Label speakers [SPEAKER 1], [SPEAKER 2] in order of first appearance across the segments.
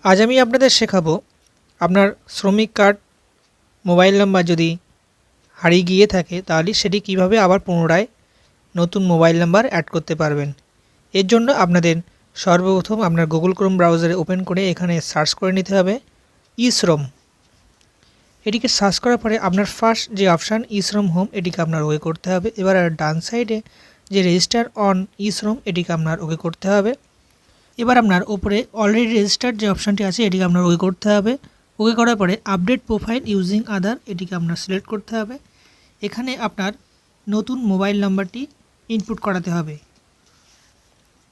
[SPEAKER 1] আজ আমি আপনাদের শেখাবো আপনার শ্রমিক কার্ড মোবাইল নাম্বার যদি হারিয়ে গিয়ে থাকে তাহলে সেটি কিভাবে আবার পুনরায় নতুন মোবাইল নাম্বার অ্যাড করতে পারবেন। এর জন্য আপনাদের সর্বপ্রথম আপনার গুগল ক্রোম ব্রাউজারে ওপেন করে এখানে সার্চ করে নিতে হবে ই-শ্রম। এটিকে সার্চ করার পরে আপনার ফার্স্ট যে অপশান ই-শ্রম হোম এটিকে আপনার ওকে করতে হবে। এবার ডান সাইডে যে রেজিস্টার অন ই-শ্রম এটিকে আপনার ওকে করতে হবে। এবার আপনার ওপরে অলরেডি রেজিস্টার্ড যে অপশানটি আছে এটিকে আপনার ওকে করতে হবে। ওকে করার পরে আপডেট প্রোফাইল ইউজিং আদার এটিকে আপনার সিলেক্ট করতে হবে। এখানে আপনার নতুন মোবাইল নাম্বারটি ইনপুট করাতে হবে।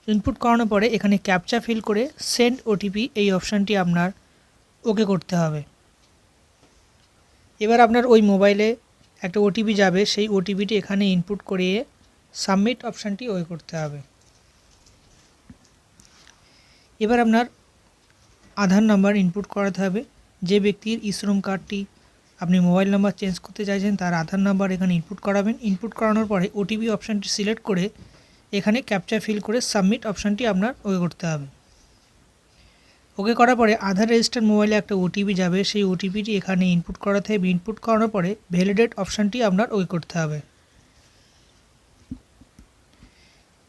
[SPEAKER 1] ইনপুট করানোর পরে এখানে ক্যাপচা ফিল করে সেন্ড ওটিপি এই অপশানটি আপনার ওকে করতে হবে। এবার আপনার ওই মোবাইলে একটা ওটিপি যাবে, সেই ওটিপিটি এখানে ইনপুট করিয়ে সাবমিট অপশানটি ওকে করতে হবে। এবার আপনার আধার নাম্বার ইনপুট করাতে হবে। যে ব্যক্তির ই-শ্রম কার্ডটি আপনি মোবাইল নাম্বার চেঞ্জ করতে চাইছেন তার আধার নাম্বার এখানে ইনপুট করাবেন। ইনপুট করানোর পরে ওটিপি অপশানটি সিলেক্ট করে এখানে ক্যাপচা ফিল করে সাবমিট অপশানটি আপনার ওকে করতে হবে। ওকে করার পরে আধার রেজিস্টার্ড মোবাইলে একটা ওটিপি যাবে, সেই ওটিপিটি এখানে ইনপুট করাতে হবে। ইনপুট করানোর পরে ভ্যালিডেট অপশানটি আপনার ওকে করতে হবে।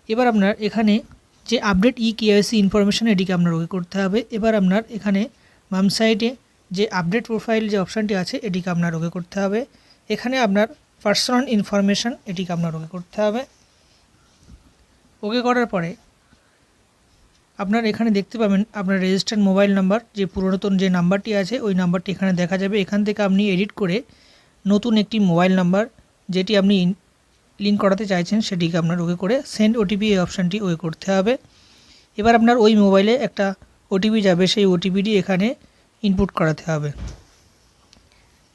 [SPEAKER 1] এবার আপনার এখানে যে আপডেট ই-কেওয়াইসি ইনফরমেশন এটিকে আপনার ওকে করতে হবে। এবার আপনার এখানে বাম সাইডে যে আপডেট প্রোফাইল যে অপশানটি আছে এটিকে আপনার ওকে করতে হবে। এখানে আপনার পার্সোনাল ইনফরমেশন এটিকে আপনার ওকে করতে হবে। ওকে করার পরে আপনার এখানে দেখতে পাবেন আপনার রেজিস্টার্ড মোবাইল নাম্বার যে পুরাতন যে নাম্বারটি আছে ওই নাম্বারটি এখানে দেখা যাবে। এখান থেকে আপনি এডিট করে নতুন একটি মোবাইল নাম্বার যেটি আপনি লিঙ্ক করাতে চাইছেন সেটিকে আপনার ওকে করে সেন্ড ওটিপি এই অপশানটি ওকে করতে হবে। এবার আপনার ওই মোবাইলে একটা ওটিপি যাবে, সেই ওটিপিটি এখানে ইনপুট করাতে হবে।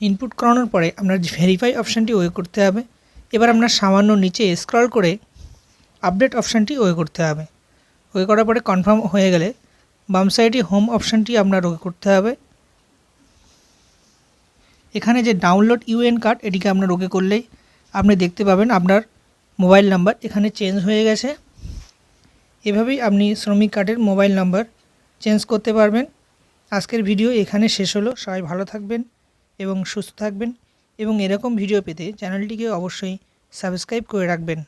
[SPEAKER 1] ইনপুট করানোর পরে আপনার ভেরিফাই অপশানটি ওকে করতে হবে। এবার আপনার সামান্য নিচে স্ক্রল করে আপডেট অপশানটি ওকে করতে হবে। ওকে করার পরে কনফার্ম হয়ে গেলে বাম সাইডে হোম অপশানটি আপনার ওকে করতে হবে। এখানে যে ডাউনলোড ইউএন কার্ড এটিকে আপনার ওকে করলেই আপনি দেখতে পাবেন আপনার মোবাইল নাম্বার এখানে চেঞ্জ হয়ে গেছে। এভাবেই আপনি শ্রমিক কার্ডের মোবাইল নাম্বার চেঞ্জ করতে পারবেন। আজকের ভিডিও এখানে শেষ হলো। সবাই ভালো থাকবেন এবং সুস্থ থাকবেন এবং এরকম ভিডিও পেতে চ্যানেলটিকে অবশ্যই সাবস্ক্রাইব করে রাখবেন।